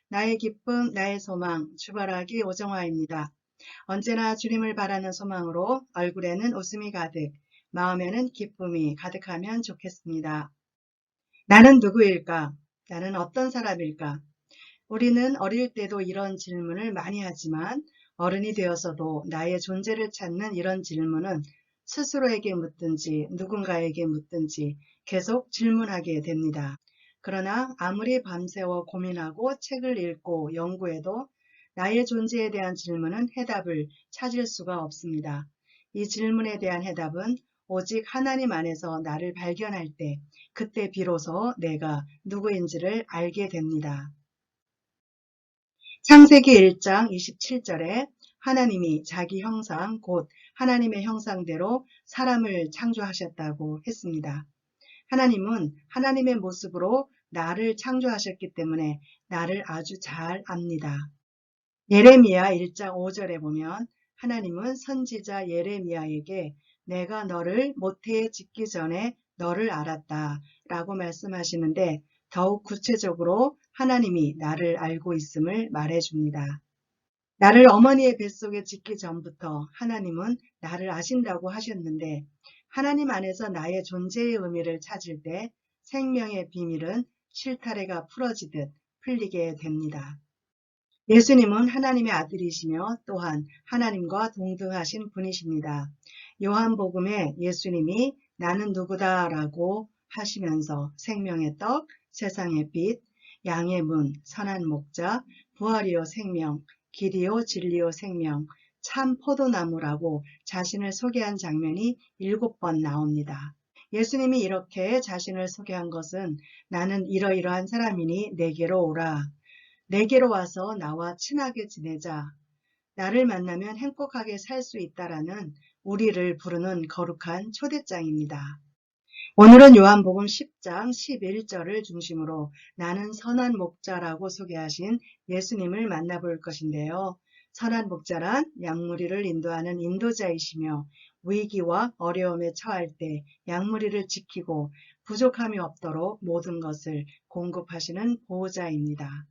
나의 기쁨, 나의 소망, 주바라기 오정화입니다. 언제나 주님을 바라는 소망으로 얼굴에는 웃음이 가득, 마음에는 기쁨이 가득하면 좋겠습니다. 나는 누구일까? 나는 어떤 사람일까? 우리는 어릴 때도 이런 질문을 많이 하지만 어른이 되어서도 나의 존재를 찾는 이런 질문은 스스로에게 묻든지 누군가에게 묻든지 계속 질문하게 됩니다. 그러나 아무리 밤새워 고민하고 책을 읽고 연구해도 나의 존재에 대한 질문은 해답을 찾을 수가 없습니다. 이 질문에 대한 해답은 오직 하나님 안에서 나를 발견할 때, 그때 비로소 내가 누구인지를 알게 됩니다. 창세기 1장 27절에 하나님이 자기 형상, 곧 하나님의 형상대로 사람을 창조하셨다고 했습니다. 하나님은 하나님의 모습으로 나를 창조하셨기 때문에 나를 아주 잘 압니다. 예레미야 1장 5절에 보면 하나님은 선지자 예레미야에게 내가 너를 모태에 짓기 전에 너를 알았다 라고 말씀하시는데 더욱 구체적으로 하나님이 나를 알고 있음을 말해줍니다. 나를 어머니의 뱃속에 짓기 전부터 하나님은 나를 아신다고 하셨는데 하나님 안에서 나의 존재의 의미를 찾을 때 생명의 비밀은 실타래가 풀어지듯 풀리게 됩니다. 예수님은 하나님의 아들이시며 또한 하나님과 동등하신 분이십니다. 요한복음에 예수님이 나는 누구다 라고 하시면서 생명의 떡, 세상의 빛, 양의 문, 선한 목자, 부활이요 생명, 길이요 진리요 생명, 참 포도나무라고 자신을 소개한 장면이 7번 나옵니다. 예수님이 이렇게 자신을 소개한 것은 나는 이러이러한 사람이니 내게로 오라. 내게로 와서 나와 친하게 지내자. 나를 만나면 행복하게 살 수 있다라는 우리를 부르는 거룩한 초대장입니다. 오늘은 요한복음 10장 11절을 중심으로 나는 선한 목자라고 소개하신 예수님을 만나볼 것인데요. 선한 목자란 양무리를 인도하는 인도자이시며 위기와 어려움에 처할 때 양무리를 지키고 부족함이 없도록 모든 것을 공급하시는 보호자입니다.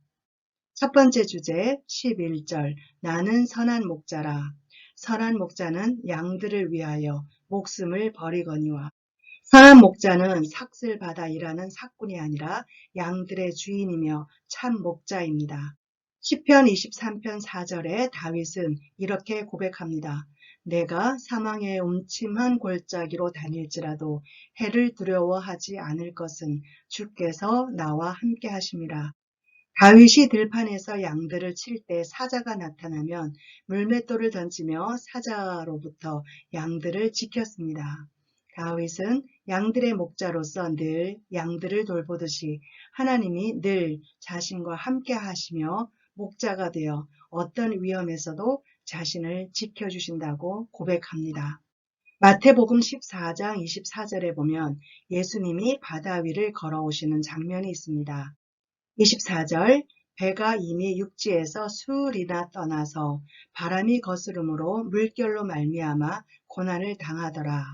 첫 번째 주제 11절 나는 선한 목자라. 선한 목자는 양들을 위하여 목숨을 버리거니와. 선한 목자는 삭슬 받아 일하는 삭군이 아니라 양들의 주인이며 참 목자입니다. 시편 23편 4절에 다윗은 이렇게 고백합니다. 내가 사망의 음침한 골짜기로 다닐지라도 해를 두려워하지 않을 것은 주께서 나와 함께 하심이라. 다윗이 들판에서 양들을 칠 때 사자가 나타나면 물맷돌을 던지며 사자로부터 양들을 지켰습니다. 다윗은 양들의 목자로서 늘 양들을 돌보듯이 하나님이 늘 자신과 함께 하시며 목자가 되어 어떤 위험에서도 자신을 지켜주신다고 고백합니다. 마태복음 14장 24절에 보면 예수님이 바다 위를 걸어오시는 장면이 있습니다. 24절 배가 이미 육지에서 수리나 떠나서 바람이 거스름으로 물결로 말미암아 고난을 당하더라.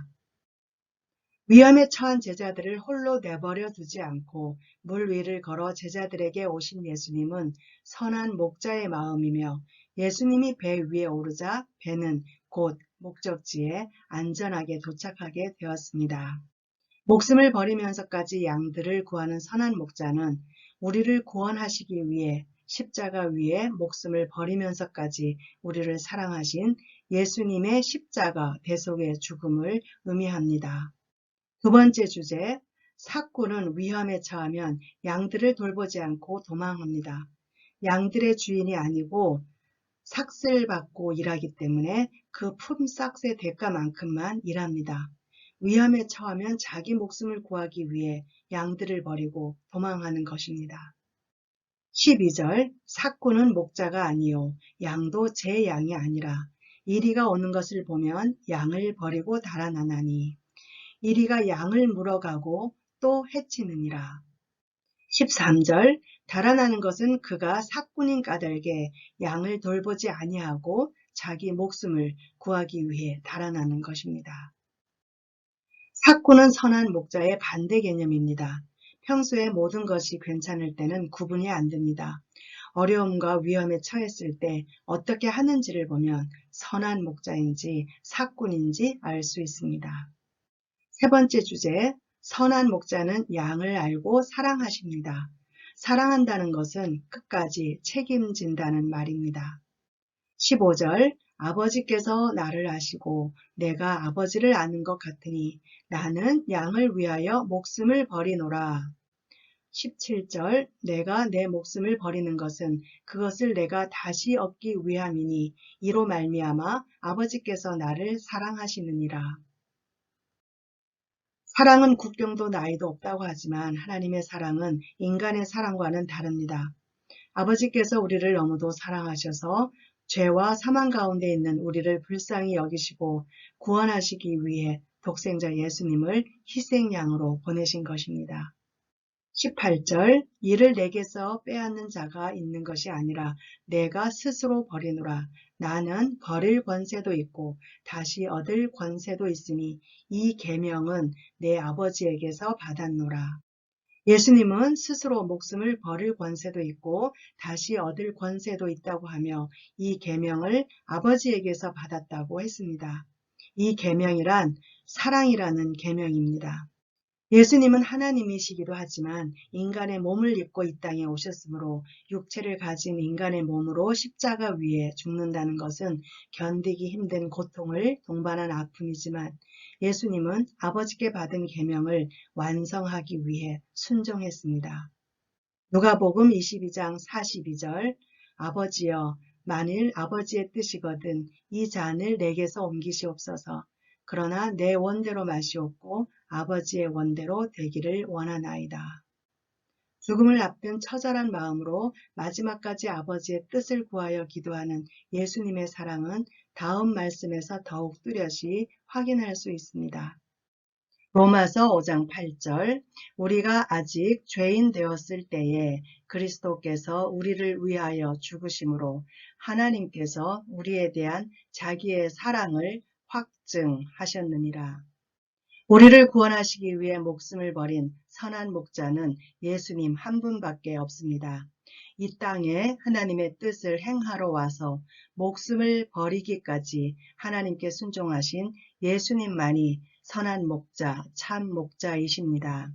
위험에 처한 제자들을 홀로 내버려 두지 않고 물 위를 걸어 제자들에게 오신 예수님은 선한 목자의 마음이며 예수님이 배 위에 오르자 배는 곧 목적지에 안전하게 도착하게 되었습니다. 목숨을 버리면서까지 양들을 구하는 선한 목자는 우리를 구원하시기 위해 십자가 위에 목숨을 버리면서까지 우리를 사랑하신 예수님의 십자가 대속의 죽음을 의미합니다. 두 번째 주제, 삭군은 위험에 처하면 양들을 돌보지 않고 도망합니다. 양들의 주인이 아니고 삭슬 받고 일하기 때문에 그 품삯의 대가만큼만 일합니다. 위험에 처하면 자기 목숨을 구하기 위해 양들을 버리고 도망하는 것입니다. 12절 삭군은 목자가 아니요 양도 제 양이 아니라 이리가 오는 것을 보면 양을 버리고 달아나나니 이리가 양을 물어가고 또 해치느니라. 13절 달아나는 것은 그가 삭군인 까닭에 양을 돌보지 아니하고 자기 목숨을 구하기 위해 달아나는 것입니다. 삭군은 선한 목자의 반대 개념입니다. 평소에 모든 것이 괜찮을 때는 구분이 안 됩니다. 어려움과 위험에 처했을 때 어떻게 하는지를 보면 선한 목자인지 사꾼인지 알 수 있습니다. 세 번째 주제, 선한 목자는 양을 알고 사랑하십니다. 사랑한다는 것은 끝까지 책임진다는 말입니다. 15절, 아버지께서 나를 아시고 내가 아버지를 아는 것 같으니 나는 양을 위하여 목숨을 버리노라. 17절, 내가 내 목숨을 버리는 것은 그것을 내가 다시 얻기 위함이니 이로 말미암아 아버지께서 나를 사랑하시느니라. 사랑은 국경도 나이도 없다고 하지만 하나님의 사랑은 인간의 사랑과는 다릅니다. 아버지께서 우리를 너무도 사랑하셔서 죄와 사망 가운데 있는 우리를 불쌍히 여기시고 구원하시기 위해 독생자 예수님을 희생양으로 보내신 것입니다. 18절, 이를 내게서 빼앗는 자가 있는 것이 아니라 내가 스스로 버리노라. 나는 버릴 권세도 있고 다시 얻을 권세도 있으니 이 계명은 내 아버지에게서 받았노라. 예수님은 스스로 목숨을 버릴 권세도 있고 다시 얻을 권세도 있다고 하며 이 계명을 아버지에게서 받았다고 했습니다. 이 계명이란 사랑이라는 계명입니다. 예수님은 하나님이시기도 하지만 인간의 몸을 입고 이 땅에 오셨으므로 육체를 가진 인간의 몸으로 십자가 위에 죽는다는 것은 견디기 힘든 고통을 동반한 아픔이지만 예수님은 아버지께 받은 계명을 완성하기 위해 순종했습니다. 누가복음 22장 42절, 아버지여 만일 아버지의 뜻이거든 이 잔을 내게서 옮기시옵소서. 그러나 내 원대로 마시옵고 아버지의 원대로 되기를 원하나이다. 죽음을 앞둔 처절한 마음으로 마지막까지 아버지의 뜻을 구하여 기도하는 예수님의 사랑은 다음 말씀에서 더욱 뚜렷이 확인할 수 있습니다. 로마서 5장 8절, 우리가 아직 죄인 되었을 때에 그리스도께서 우리를 위하여 죽으심으로 하나님께서 우리에 대한 자기의 사랑을 확증하셨느니라. 우리를 구원하시기 위해 목숨을 버린 선한 목자는 예수님 한 분밖에 없습니다. 이 땅에 하나님의 뜻을 행하러 와서 목숨을 버리기까지 하나님께 순종하신 예수님만이 선한 목자, 참 목자이십니다.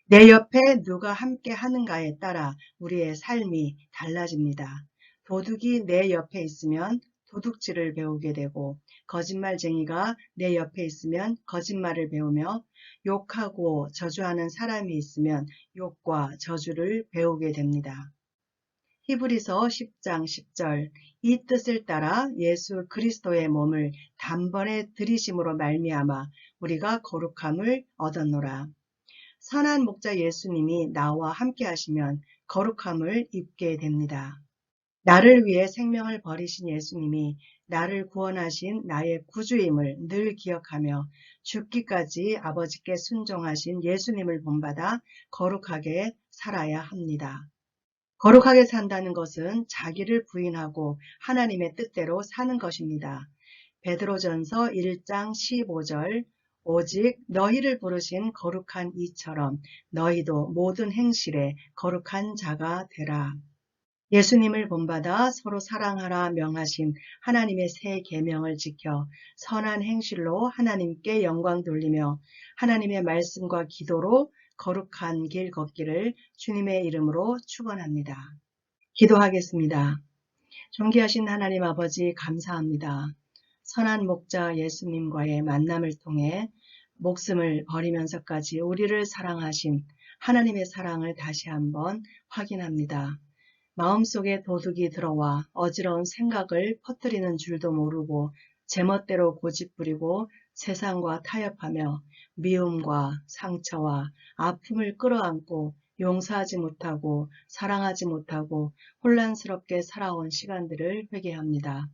내 옆에 누가 함께 하는가에 따라 우리의 삶이 달라집니다. 도둑이 내 옆에 있으면 도둑질을 배우게 되고 거짓말쟁이가 내 옆에 있으면 거짓말을 배우며 욕하고 저주하는 사람이 있으면 욕과 저주를 배우게 됩니다. 히브리서 10장 10절, 이 뜻을 따라 예수 그리스도의 몸을 단번에 들이심으로 말미암아 우리가 거룩함을 얻었노라. 선한 목자 예수님이 나와 함께 하시면 거룩함을 입게 됩니다. 나를 위해 생명을 버리신 예수님이 나를 구원하신 나의 구주임을 늘 기억하며 죽기까지 아버지께 순종하신 예수님을 본받아 거룩하게 살아야 합니다. 거룩하게 산다는 것은 자기를 부인하고 하나님의 뜻대로 사는 것입니다. 베드로전서 1장 15절, 오직 너희를 부르신 거룩한 이처럼 너희도 모든 행실에 거룩한 자가 되라. 예수님을 본받아 서로 사랑하라 명하신 하나님의 새 계명을 지켜 선한 행실로 하나님께 영광 돌리며 하나님의 말씀과 기도로 거룩한 길 걷기를 주님의 이름으로 축원합니다. 기도하겠습니다. 존귀하신 하나님 아버지 감사합니다. 선한 목자 예수님과의 만남을 통해 목숨을 버리면서까지 우리를 사랑하신 하나님의 사랑을 다시 한번 확인합니다. 마음속에 도둑이 들어와 어지러운 생각을 퍼뜨리는 줄도 모르고 제멋대로 고집부리고 세상과 타협하며 미움과 상처와 아픔을 끌어안고 용서하지 못하고 사랑하지 못하고 혼란스럽게 살아온 시간들을 회개합니다.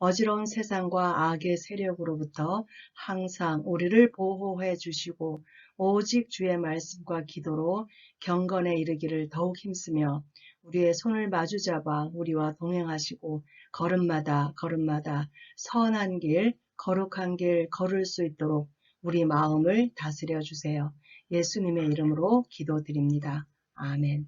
어지러운 세상과 악의 세력으로부터 항상 우리를 보호해 주시고 오직 주의 말씀과 기도로 경건에 이르기를 더욱 힘쓰며 우리의 손을 마주잡아 우리와 동행하시고 걸음마다 걸음마다 선한 길, 거룩한 길 걸을 수 있도록 우리 마음을 다스려 주세요. 예수님의 이름으로 기도드립니다. 아멘.